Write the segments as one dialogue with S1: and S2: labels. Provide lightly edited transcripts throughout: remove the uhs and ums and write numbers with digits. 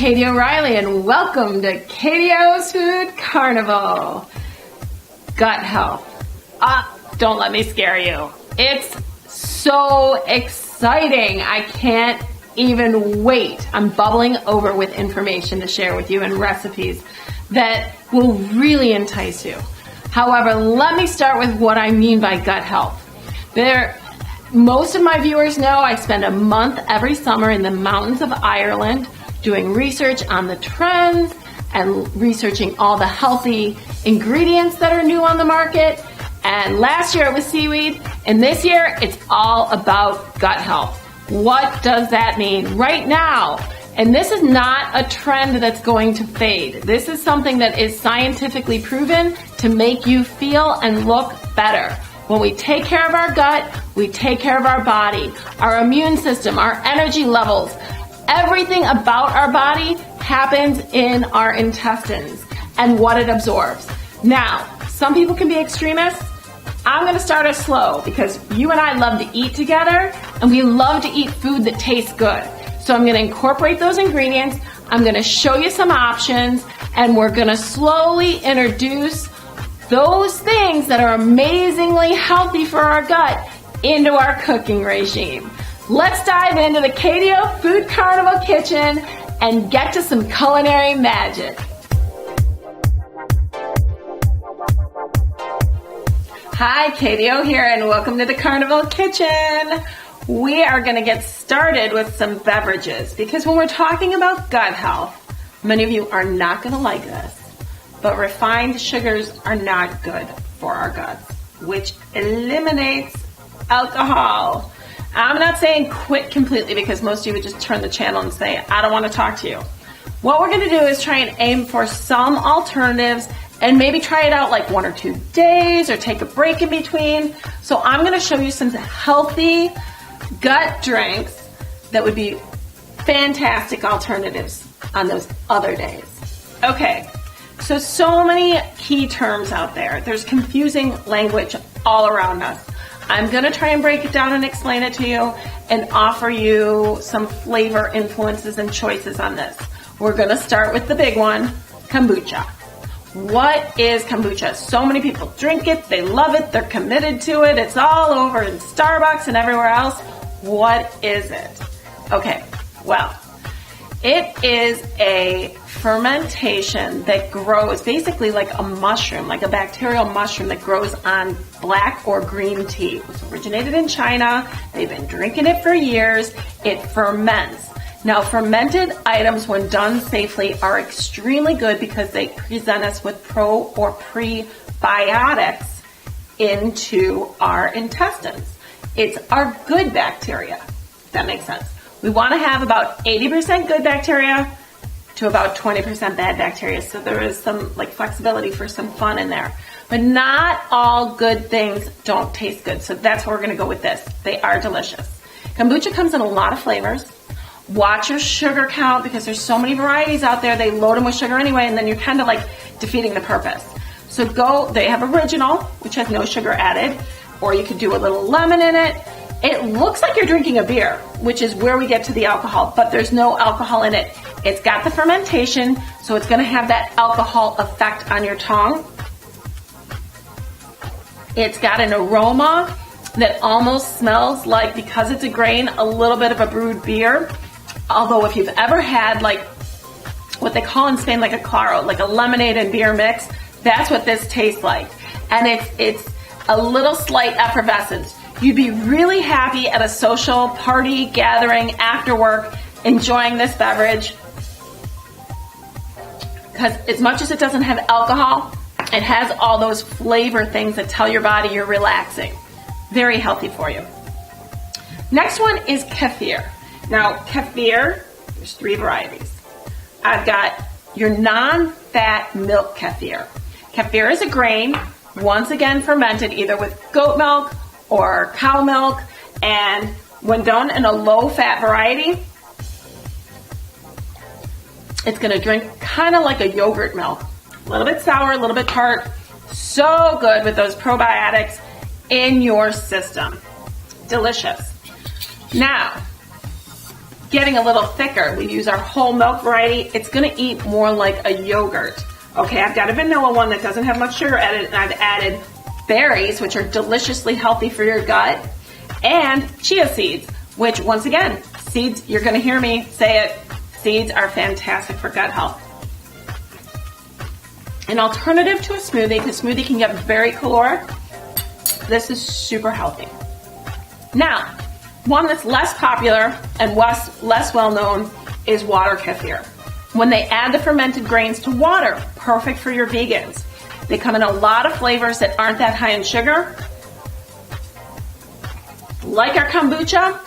S1: Katie O'Reilly, and welcome to KTO's Food Carnival. Gut health. Don't let me scare you. It's so exciting. I can't even wait. I'm bubbling over with information to share with you and recipes that will really entice you. However, let me start with what I mean by gut health. Most of my viewers know I spend a month every summer in the mountains of Ireland doing research on the trends and researching all the healthy ingredients that are new on the market. And last year it was seaweed, and this year it's all about gut health. What does that mean right now? And this is not a trend that's going to fade. This is something that is scientifically proven to make you feel and look better. When we take care of our gut, we take care of our body, our immune system, our energy levels. Everything about our body happens in our intestines and what it absorbs. Now, some people can be extremists. I'm going to start us slow because you and I love to eat together and we love to eat food that tastes good. So I'm going to incorporate those ingredients. I'm going to show you some options, and we're going to slowly introduce those things that are amazingly healthy for our gut into our cooking regime. Let's dive into the KTO Food Carnival kitchen and get to some culinary magic. Hi, KTO here, and welcome to the Carnival kitchen. We are going to get started with some beverages because when we're talking about gut health, many of you are not going to like this, but refined sugars are not good for our guts, which eliminates alcohol. I'm not saying quit completely because most of you would just turn the channel and say, I don't want to talk to you. What we're going to do is try and aim for some alternatives and maybe try it out like 1 or 2 days or take a break in between. So I'm going to show you some healthy gut drinks that would be fantastic alternatives on those other days. Okay, so many key terms out there. There's confusing language all around us. I'm going to try and break it down and explain it to you and offer you some flavor influences and choices on this. We're going to start with the big one, kombucha. What is kombucha? So many people drink it, they love it, they're committed to it, it's all over in Starbucks and everywhere else. What is it? Okay, well, it is a fermentation that grows basically like a mushroom, like a bacterial mushroom that grows on black or green tea. It was originated in China. They've been drinking it for years. It ferments. Now, fermented items, when done safely, are extremely good because they present us with pro or prebiotics into our intestines. It's our good bacteria, if that makes sense. We want to have about 80% good bacteria to about 20% bad bacteria. So there is some flexibility for some fun in there. But not all good things don't taste good. So that's where we're going to go with this. They are delicious. Kombucha comes in a lot of flavors. Watch your sugar count because there's so many varieties out there. They load them with sugar anyway, and then you're kind of defeating the purpose. So they have original, which has no sugar added, or you could do a little lemon in it. It looks like you're drinking a beer, which is where we get to the alcohol, but there's no alcohol in it. It's got the fermentation, so it's going to have that alcohol effect on your tongue. It's got an aroma that almost smells like, because it's a grain, a little bit of a brewed beer. Although if you've ever had what they call in Spain a claro, like a lemonade and beer mix, that's what this tastes like. And it's a little slight effervescence. You'd be really happy at a social party gathering after work enjoying this beverage because as much as it doesn't have alcohol, it has all those flavor things that tell your body you're relaxing. Very healthy for you. Next one is kefir. Now, kefir, there's 3 varieties. I've got your non-fat milk kefir. Kefir is a grain, once again fermented either with goat milk or cow milk, and when done in a low-fat variety, it's going to drink kind of like a yogurt milk. A little bit sour, a little bit tart. So good with those probiotics in your system. Delicious. Now, getting a little thicker. We use our whole milk variety. It's gonna eat more like a yogurt. Okay, I've got a vanilla one that doesn't have much sugar added, and I've added berries, which are deliciously healthy for your gut, and chia seeds, which once again, seeds, you're gonna hear me say it, seeds are fantastic for gut health. An alternative to a smoothie, because smoothie can get very caloric, this is super healthy. Now, one that's less popular and less well known is water kefir. When they add the fermented grains to water, perfect for your vegans. They come in a lot of flavors that aren't that high in sugar. Like our kombucha,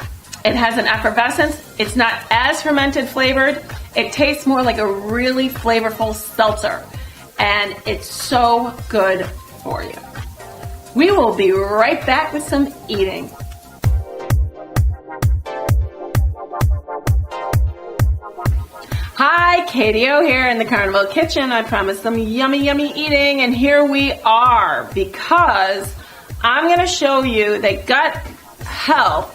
S1: it has an effervescence. It's not as fermented flavored. It tastes more like a really flavorful seltzer. And it's so good for you. We will be right back with some eating. Hi, KTO here in the Carnival kitchen. I promised some yummy, yummy eating, and here we are, because I'm going to show you that gut health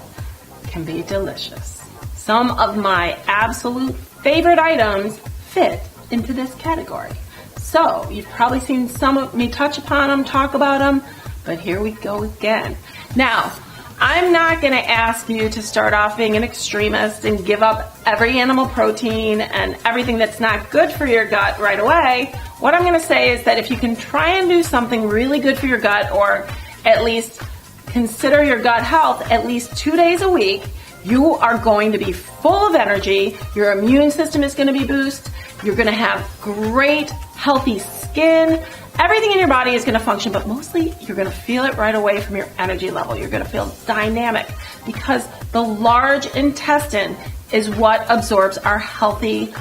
S1: can be delicious. Some of my absolute favorite items fit into this category. So, you've probably seen some of me touch upon them, talk about them, but here we go again. Now, I'm not going to ask you to start off being an extremist and give up every animal protein and everything that's not good for your gut right away. What I'm going to say is that if you can try and do something really good for your gut, or at least consider your gut health at least 2 days a week, you are going to be full of energy. Your immune system is going to be boosted. You're going to have great, healthy skin. Everything in your body is going to function, but mostly you're going to feel it right away from your energy level. You're going to feel dynamic, because the large intestine is what absorbs our healthy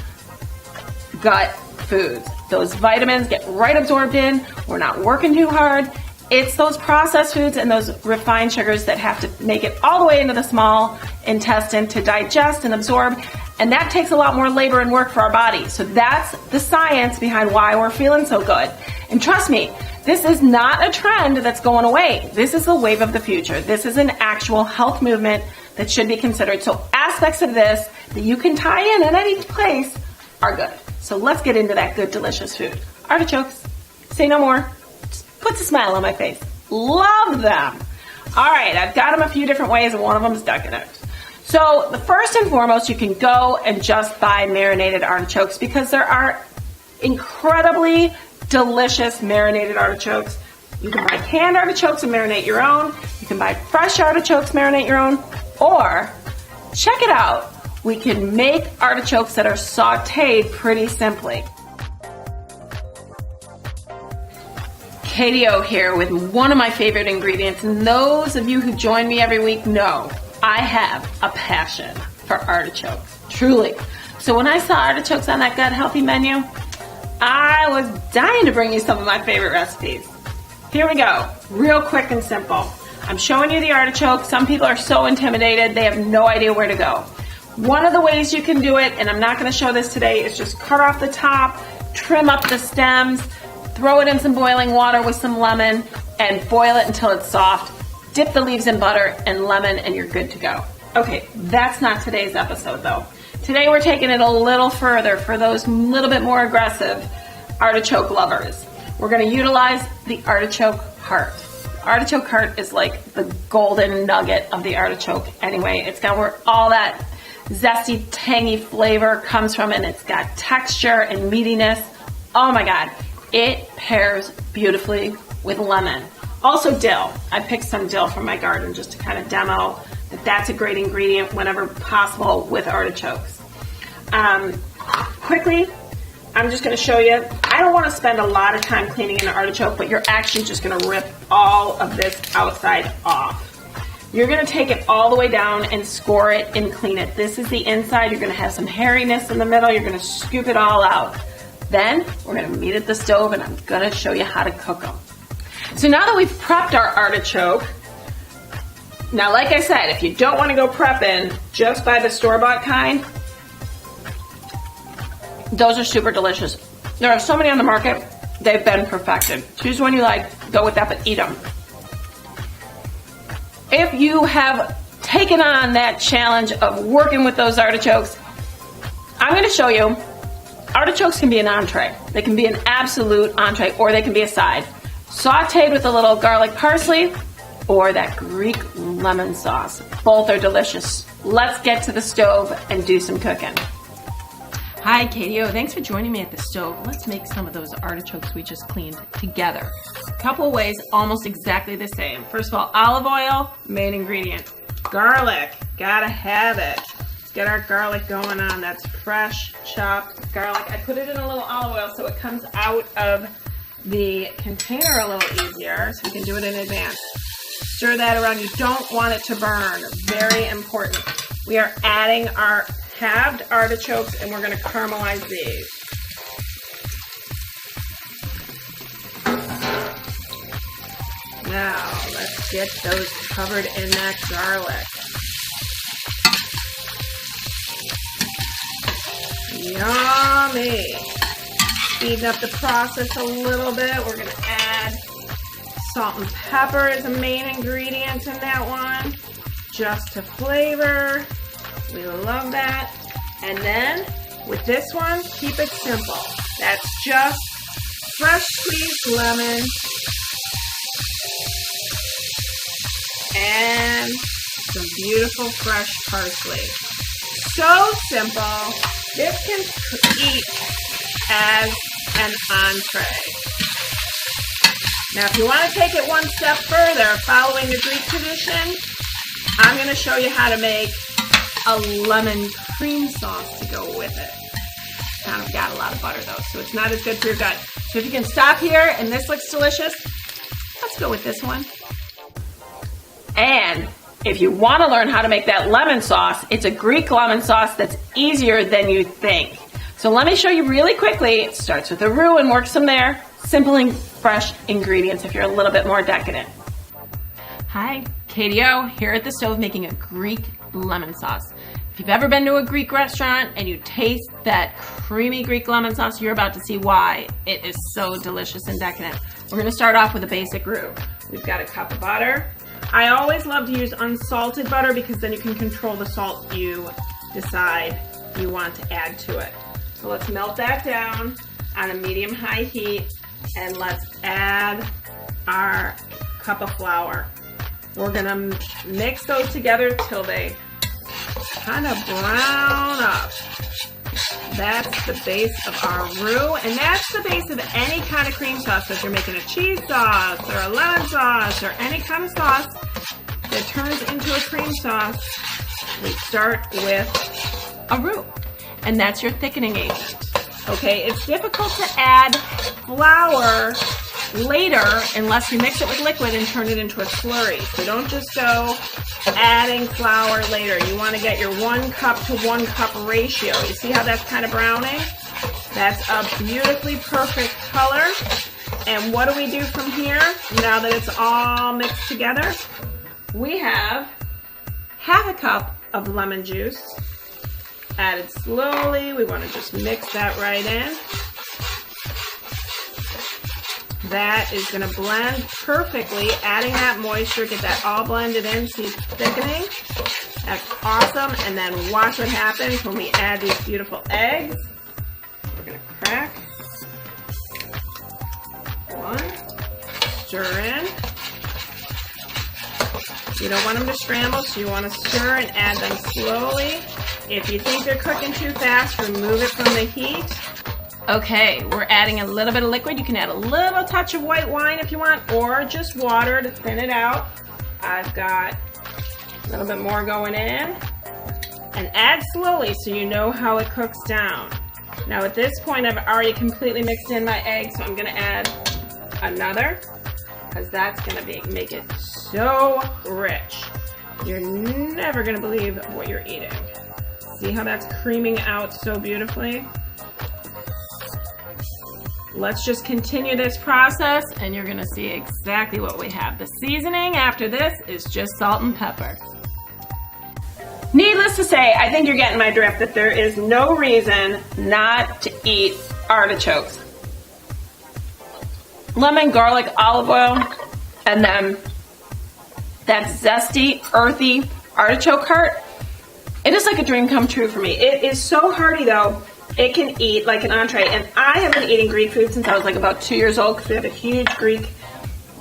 S1: gut foods. Those vitamins get right absorbed in. We're not working too hard. It's those processed foods and those refined sugars that have to make it all the way into the small intestine to digest and absorb. And that takes a lot more labor and work for our body. So that's the science behind why we're feeling so good. And trust me, this is not a trend that's going away. This is the wave of the future. This is an actual health movement that should be considered. So aspects of this that you can tie in at any place are good. So let's get into that good, delicious food. Artichokes. Say no more. Just puts a smile on my face. Love them. All right, I've got them a few different ways, and one of them is decadent. So the first and foremost, you can go and just buy marinated artichokes, because there are incredibly delicious marinated artichokes. You can buy canned artichokes and marinate your own. You can buy fresh artichokes, marinate your own. Or, check it out, we can make artichokes that are sauteed pretty simply. KTO here with one of my favorite ingredients, and those of you who join me every week know I have a passion for artichokes, truly. So when I saw artichokes on that gut healthy menu, I was dying to bring you some of my favorite recipes. Here we go, real quick and simple. I'm showing you the artichoke. Some people are so intimidated, they have no idea where to go. One of the ways you can do it, and I'm not going to show this today, is just cut off the top, trim up the stems, throw it in some boiling water with some lemon, and boil it until it's soft. Dip the leaves in butter and lemon, and you're good to go. Okay, that's not today's episode though. Today we're taking it a little further for those little bit more aggressive artichoke lovers. We're going to utilize the artichoke heart. Artichoke heart is like the golden nugget of the artichoke anyway. It's got where all that zesty, tangy flavor comes from, and it's got texture and meatiness. Oh my God, it pairs beautifully with lemon. Also dill. I picked some dill from my garden just to kind of demo that that's a great ingredient whenever possible with artichokes. Quickly, I'm just going to show you. I don't want to spend a lot of time cleaning an artichoke, but you're actually just going to rip all of this outside off. You're going to take it all the way down and score it and clean it. This is the inside. You're going to have some hairiness in the middle. You're going to scoop it all out. Then we're going to meet at the stove, and I'm going to show you how to cook them. So now that we've prepped our artichoke, now like I said, if you don't want to go prepping, just buy the store-bought kind. Those are super delicious. There are so many on the market, they've been perfected. Choose one you like, go with that, but eat them. If you have taken on that challenge of working with those artichokes, I'm going to show you artichokes can be an entree. They can be an absolute entree, or they can be a side. Sauteed with a little garlic parsley or that Greek lemon sauce. Both are delicious. Let's get to the stove and do some cooking. Hi, KTO. Thanks for joining me at the stove. Let's make some of those artichokes we just cleaned together. A couple ways, almost exactly the same. First of all, olive oil, main ingredient. Garlic, gotta have it. Let's get our garlic going on. That's fresh chopped garlic. I put it in a little olive oil so it comes out of the container a little easier, so we can do it in advance. Stir that around. You don't want it to burn. Very important. We are adding our halved artichokes and we're going to caramelize these. Now, let's get those covered in that garlic. Yummy! Speeding up the process a little bit. We're going to add salt and pepper as a main ingredient in that one, just to flavor. We love that. And then with this one, keep it simple. That's just fresh squeezed lemon and some beautiful fresh parsley. So simple. This can eat as an entree. Now, if you want to take it one step further, following the Greek tradition, I'm going to show you how to make a lemon cream sauce to go with it. Kind of got a lot of butter though, so it's not as good for your gut. So if you can stop here and this looks delicious, let's go with this one. And if you want to learn how to make that lemon sauce, it's a Greek lemon sauce that's easier than you think. So let me show you really quickly. It starts with a roux and works from there. Simple and fresh ingredients if you're a little bit more decadent. Hi, KTO here at the stove making a Greek lemon sauce. If you've ever been to a Greek restaurant and you taste that creamy Greek lemon sauce, you're about to see why it is so delicious and decadent. We're going to start off with a basic roux. We've got a cup of butter. I always love to use unsalted butter because then you can control the salt you decide you want to add to it. So let's melt that down on a medium-high heat and let's add our cup of flour. We're going to mix those together till they kind of brown up. That's the base of our roux, and that's the base of any kind of cream sauce. So if you're making a cheese sauce or a lemon sauce or any kind of sauce that turns into a cream sauce, we start with a roux, and that's your thickening agent. Okay, it's difficult to add flour later unless you mix it with liquid and turn it into a slurry. So don't just go adding flour later. You want to get your 1 cup to 1 cup ratio. You see how that's kind of browning? That's a beautifully perfect color. And what do we do from here now that it's all mixed together? We have half a cup of lemon juice added slowly. We want to just mix that right in. That is going to blend perfectly, adding that moisture, get that all blended in, see thickening. That's awesome. And then watch what happens when we add these beautiful eggs. We're going to crack. 1. Stir in. You don't want them to scramble, so you want to stir and add them slowly. If you think they're cooking too fast, remove it from the heat. Okay, we're adding a little bit of liquid. You can add a little touch of white wine if you want, or just water to thin it out. I've got a little bit more going in. And add slowly so you know how it cooks down. Now at this point, I've already completely mixed in my egg, so I'm going to add another, because that's going to make it so rich. You're never going to believe what you're eating. See how that's creaming out so beautifully? Let's just continue this process and you're going to see exactly what we have. The seasoning after this is just salt and pepper. Needless to say, I think you're getting my drift that there is no reason not to eat artichokes. Lemon, garlic, olive oil, and then that zesty, earthy artichoke heart. It is like a dream come true for me. It is so hearty though. It can eat like an entree. And I have been eating Greek food since I was like about 2 years old because we have a huge Greek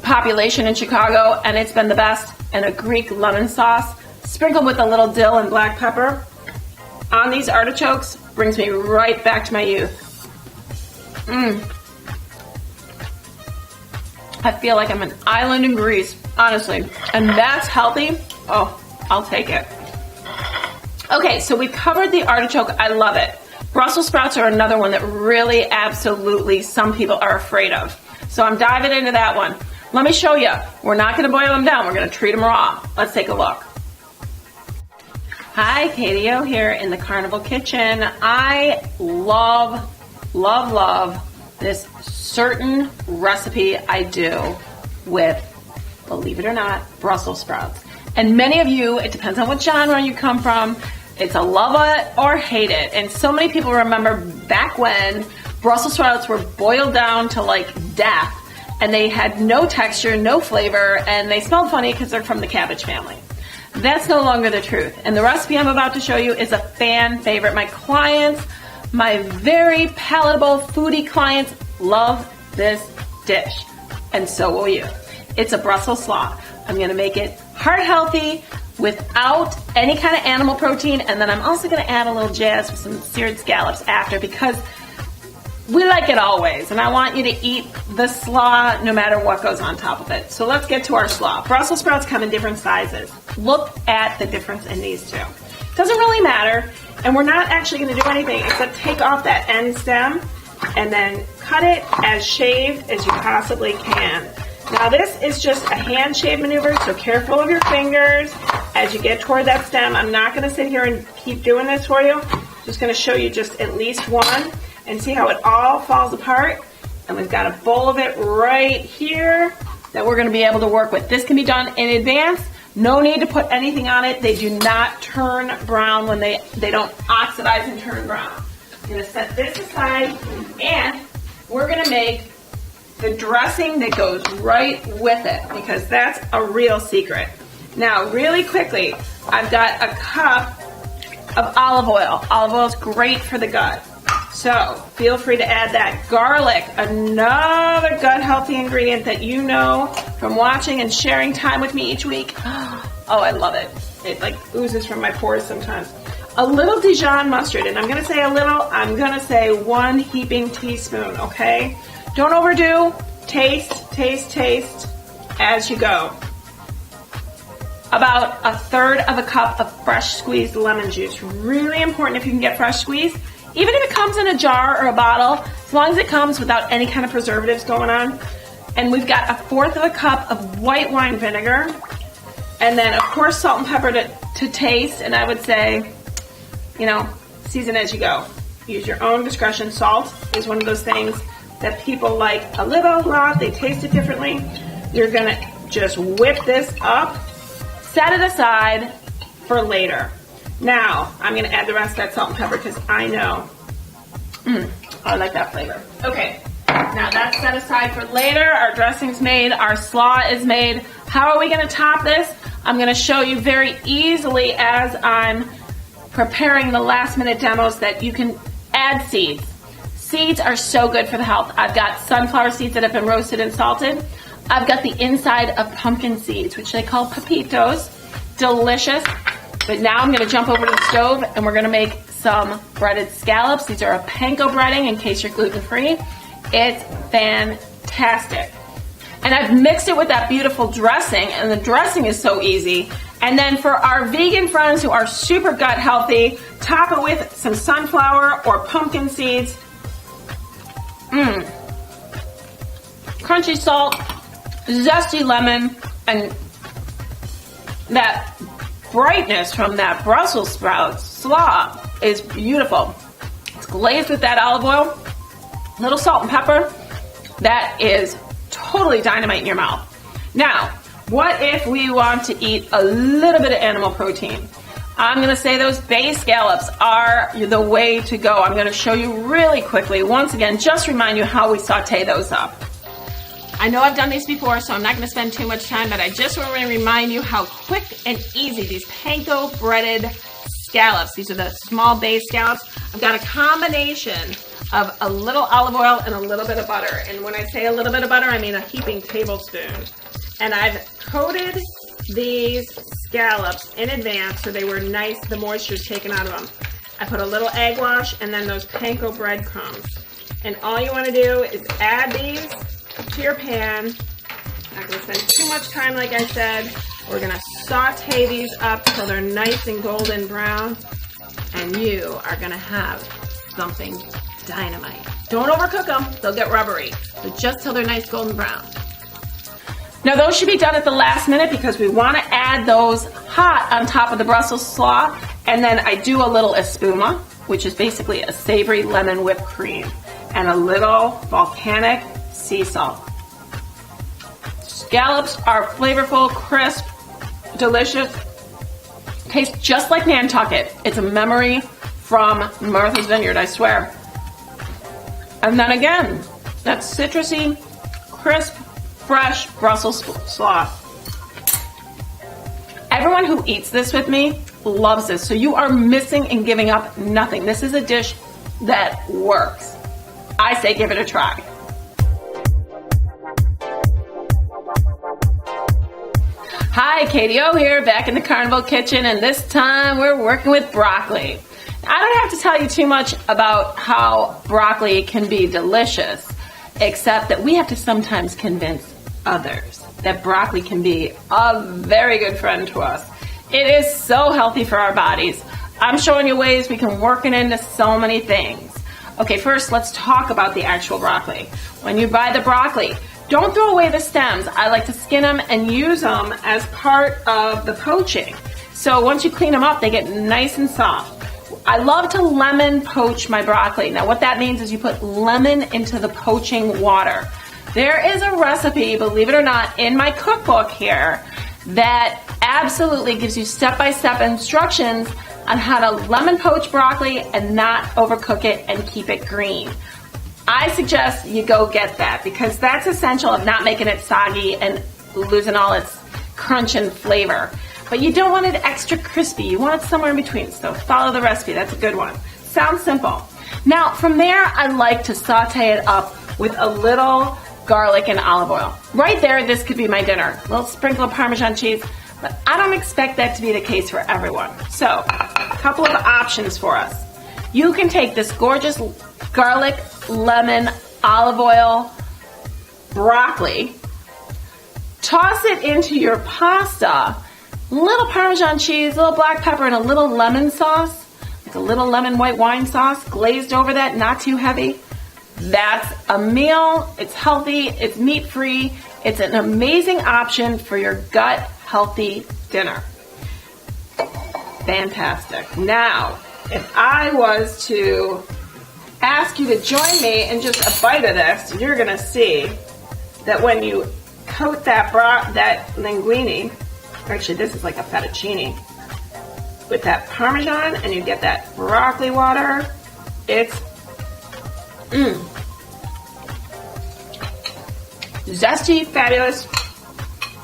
S1: population in Chicago, and it's been the best. And a Greek lemon sauce sprinkled with a little dill and black pepper on these artichokes brings me right back to my youth. I feel like I'm an island in Greece, honestly. And that's healthy. Oh, I'll take it. Okay, so we covered the artichoke. I love it. Brussels sprouts are another one that really, absolutely, some people are afraid of. So I'm diving into that one. Let me show you. We're not going to boil them down. We're going to treat them raw. Let's take a look. Hi, KTO here in the Carnival kitchen. I love this certain recipe I do with, believe it or not, Brussels sprouts. And many of you, it depends on what genre you come from, it's a love it or hate it. And so many people remember back when Brussels sprouts were boiled down to like death, and they had no texture, no flavor, and they smelled funny because they're from the cabbage family. That's no longer the truth. And the recipe I'm about to show you is a fan favorite. My clients, my very palatable foodie clients, love this dish. And so will you. It's a Brussels slaw. I'm going to make it heart healthy without any kind of animal protein. And then I'm also going to add a little jazz with some seared scallops after, because we like it always. And I want you to eat the slaw no matter what goes on top of it. So let's get to our slaw. Brussels sprouts come in different sizes. Look at the difference in these two. Doesn't really matter. And we're not actually going to do anything except take off that end stem and then cut it as shaved as you possibly can. Now this is just a hand shave maneuver, so careful of your fingers as you get toward that stem. I'm not going to sit here and keep doing this for you. I'm just going to show you just at least one and see how it all falls apart. And we've got a bowl of it right here that we're going to be able to work with. This can be done in advance. No need to put anything on it. They do not turn brown when they don't oxidize and turn brown. I'm going to set this aside, and we're going to make the dressing that goes right with it, because that's a real secret. Now, really quickly, I've got a cup of olive oil. Olive oil is great for the gut. So feel free to add that. Garlic, another gut healthy ingredient that you know from watching and sharing time with me each week. Oh, I love it. It like oozes from my pores sometimes. A little Dijon mustard, and I'm going to say a little, I'm going to say 1 heaping teaspoon, okay? Don't overdo. Taste, taste, taste as you go. About 1/3 of a cup of fresh squeezed lemon juice. Really important if you can get fresh squeezed. Even if it comes in a jar or a bottle, as long as it comes without any kind of preservatives going on. And we've got 1/4 of a cup of white wine vinegar. And then, of course, salt and pepper to taste. And I would say, you know, season as you go. Use your own discretion. Salt is one of those things that people like a little, lot. They taste it differently. You're going to just whip this up. Set it aside for later. Now, I'm going to add the rest of that salt and pepper because I know I like that flavor. Okay, now that's set aside for later. Our dressing's made. Our slaw is made. How are we going to top this? I'm going to show you very easily as I'm preparing the last minute demos that you can add seeds. Seeds are so good for the health. I've got sunflower seeds that have been roasted and salted. I've got the inside of pumpkin seeds, which they call pepitos. Delicious. But now I'm going to jump over to the stove and we're going to make some breaded scallops. These are a panko breading in case you're gluten-free. It's fantastic. And I've mixed it with that beautiful dressing, and the dressing is so easy. And then for our vegan friends who are super gut healthy, top it with some sunflower or pumpkin seeds. Crunchy salt, zesty lemon, and that brightness from that Brussels sprout slaw is beautiful. It's glazed with that olive oil, little salt and pepper. That is totally dynamite in your mouth. Now, what if we want to eat a little bit of animal protein? I'm going to say those bay scallops are the way to go. I'm going to show you really quickly, once again, just remind you how we saute those up. I know I've done these before, so I'm not going to spend too much time, but I just want to remind you how quick and easy these panko breaded scallops. These are the small bay scallops. I've got a combination of a little olive oil and a little bit of butter. And when I say a little bit of butter, I mean a heaping tablespoon. And I've coated these scallops in advance so they were nice, the moisture's taken out of them. I put a little egg wash and then those panko breadcrumbs. And all you want to do is add these to your pan. Not going to spend too much time, like I said. We're going to saute these up till they're nice and golden brown. And you are going to have something dynamite. Don't overcook them, they'll get rubbery. But just till they're nice golden brown. Now those should be done at the last minute because we want to add those hot on top of the Brussels slaw. And then I do a little espuma, which is basically a savory lemon whipped cream, and a little volcanic sea salt. Scallops are flavorful, crisp, delicious. Tastes just like Nantucket. It's a memory from Martha's Vineyard, I swear. And then again, that citrusy, crisp, fresh Brussels slaw. Everyone who eats this with me loves this, so you are missing and giving up nothing. This is a dish that works. I say give it a try. Hi, KTO here, back in the Carnival kitchen, and this time we're working with broccoli. I don't have to tell you too much about how broccoli can be delicious, except that we have to sometimes convince others that broccoli can be a very good friend to us. It is so healthy for our bodies. I'm showing you ways we can work it into so many things. Okay, first let's talk about the actual broccoli. When you buy the broccoli, don't throw away the stems. I like to skin them and use them as part of the poaching. So once you clean them up, they get nice and soft. I love to lemon poach my broccoli. Now what that means is you put lemon into the poaching water. There is a recipe, believe it or not, in my cookbook here that absolutely gives you step-by-step instructions on how to lemon poach broccoli and not overcook it and keep it green. I suggest you go get that because that's essential of not making it soggy and losing all its crunch and flavor. But you don't want it extra crispy. You want it somewhere in between. So follow the recipe. That's a good one. Sounds simple. Now, from there, I like to saute it up with a little garlic and olive oil. Right there, this could be my dinner. A little sprinkle of Parmesan cheese, but I don't expect that to be the case for everyone. So, a couple of options for us. You can take this gorgeous garlic, lemon, olive oil, broccoli, toss it into your pasta, little Parmesan cheese, a little black pepper, and a little lemon sauce, like a little lemon white wine sauce, glazed over that, not too heavy. That's a meal. It's healthy, it's meat-free, it's an amazing option for your gut-healthy dinner. Fantastic. Now, if I was to ask you to join me in just a bite of this, you're going to see that when you coat that linguine, actually this is like a fettuccine, with that Parmesan and you get that broccoli water, it's zesty, fabulous,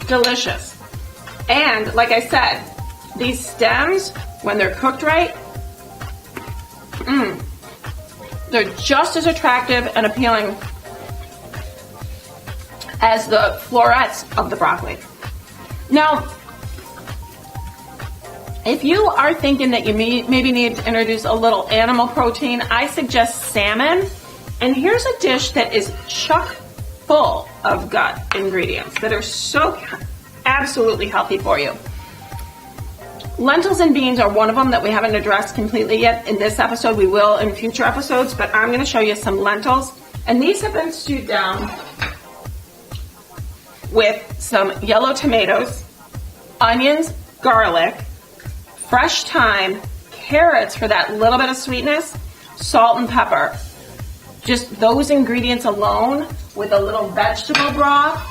S1: delicious. And like I said, these stems, when they're cooked right, they're just as attractive and appealing as the florets of the broccoli. Now, if you are thinking that you maybe need to introduce a little animal protein, I suggest salmon. And here's a dish that is chock full of gut ingredients that are so absolutely healthy for you. Lentils and beans are one of them that we haven't addressed completely yet in this episode. We will in future episodes, but I'm going to show you some lentils. And these have been stewed down with some yellow tomatoes, onions, garlic, fresh thyme, carrots for that little bit of sweetness, salt and pepper. Just those ingredients alone with a little vegetable broth,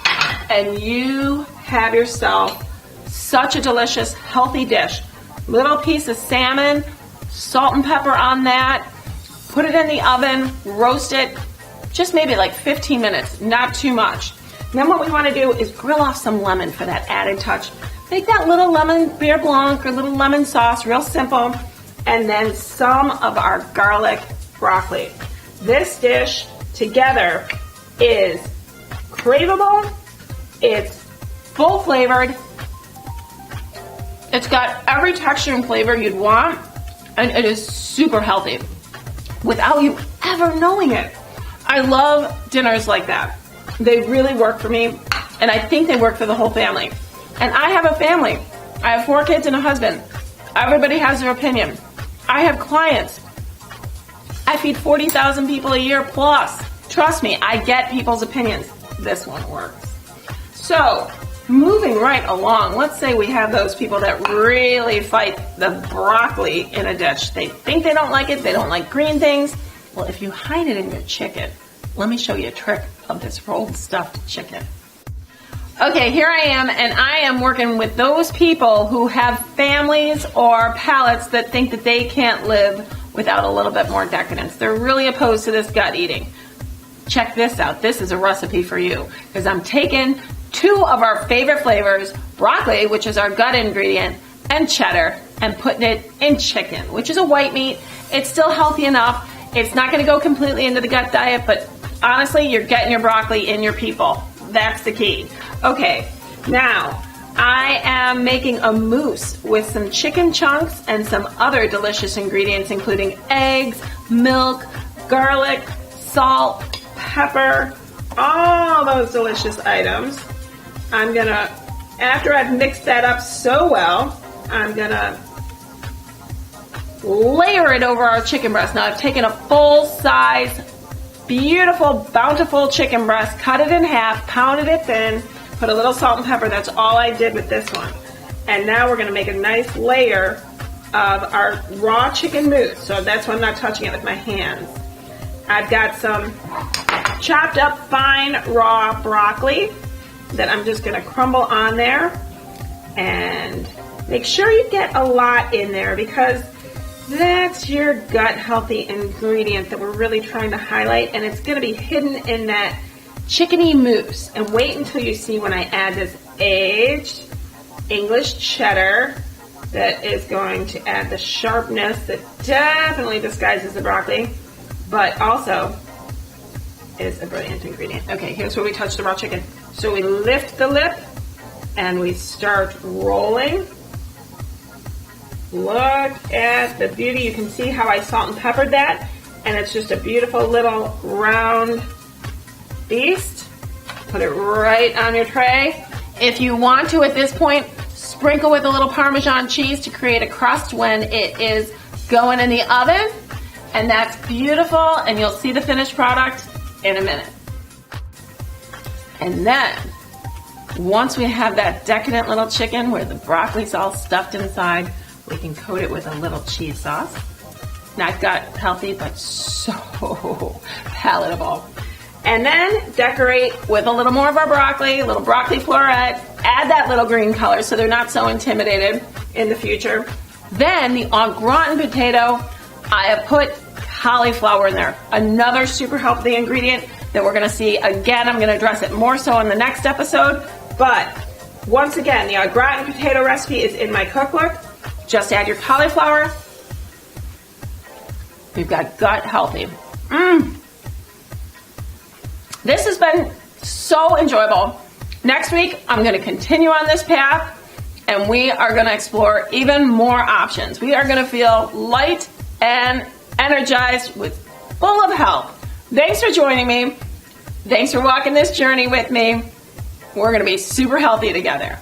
S1: and you have yourself such a delicious, healthy dish. Little piece of salmon, salt and pepper on that, put it in the oven, roast it, just maybe like 15 minutes, not too much. Then what we want to do is grill off some lemon for that added touch. Make that little lemon beurre blanc or little lemon sauce, real simple. And then some of our garlic broccoli. This dish together is craveable, it's full flavored, it's got every texture and flavor you'd want, and it is super healthy without you ever knowing it. I love dinners like that. They really work for me, and I think they work for the whole family. And I have a family. I have 4 kids and a husband. Everybody has their opinion. I have clients. I feed 40,000 people a year plus. Trust me, I get people's opinions. This one works. So, moving right along, let's say we have those people that really fight the broccoli in a dish. They think they don't like it, they don't like green things. Well, if you hide it in your chicken, let me show you a trick of this rolled stuffed chicken. Okay, here I am, and I am working with those people who have families or palates that think that they can't live without a little bit more decadence. They're really opposed to this gut eating. Check this out. This is a recipe for you, because I'm taking 2 of our favorite flavors, broccoli, which is our gut ingredient, and cheddar, and putting it in chicken, which is a white meat. It's still healthy enough. It's not going to go completely into the gut diet, but honestly, you're getting your broccoli in your people. That's the key. Okay, now I am making a mousse with some chicken chunks and some other delicious ingredients, including eggs, milk, garlic, salt, pepper, all those delicious items. I'm gonna, after I've mixed that up so well, I'm gonna layer it over our chicken breast. Now I've taken a full-size, beautiful, bountiful chicken breast, cut it in half, pounded it thin, put a little salt and pepper. That's all I did with this one. And now we're gonna make a nice layer of our raw chicken mousse. So that's why I'm not touching it with my hands. I've got some chopped up fine raw broccoli that I'm just gonna crumble on there. And make sure you get a lot in there, because that's your gut healthy ingredient that we're really trying to highlight, and it's gonna be hidden in that chickeny mousse. And wait until you see when I add this aged English cheddar that is going to add the sharpness that definitely disguises the broccoli, but also is a brilliant ingredient. Okay, here's where we touch the raw chicken. So we lift the lip and we start rolling. Look at the beauty. You can see how I salt and peppered that, and it's just a beautiful little round feast. Put it right on your tray. If you want to, at this point, sprinkle with a little Parmesan cheese to create a crust when it is going in the oven, and that's beautiful, and you'll see the finished product in a minute. And then, once we have that decadent little chicken where the broccoli's all stuffed inside, we can coat it with a little cheese sauce. Not gut healthy, but so palatable. And then decorate with a little more of our broccoli, a little broccoli floret. Add that little green color so they're not so intimidated in the future. Then the au gratin potato, I have put cauliflower in there. Another super healthy ingredient that we're gonna see again. I'm gonna address it more so in the next episode. But once again, the au gratin potato recipe is in my cookbook. Just add your cauliflower. We've got gut healthy. This has been so enjoyable. Next week, I'm going to continue on this path, and we are going to explore even more options. We are going to feel light and energized with full of health. Thanks for joining me. Thanks for walking this journey with me. We're going to be super healthy together.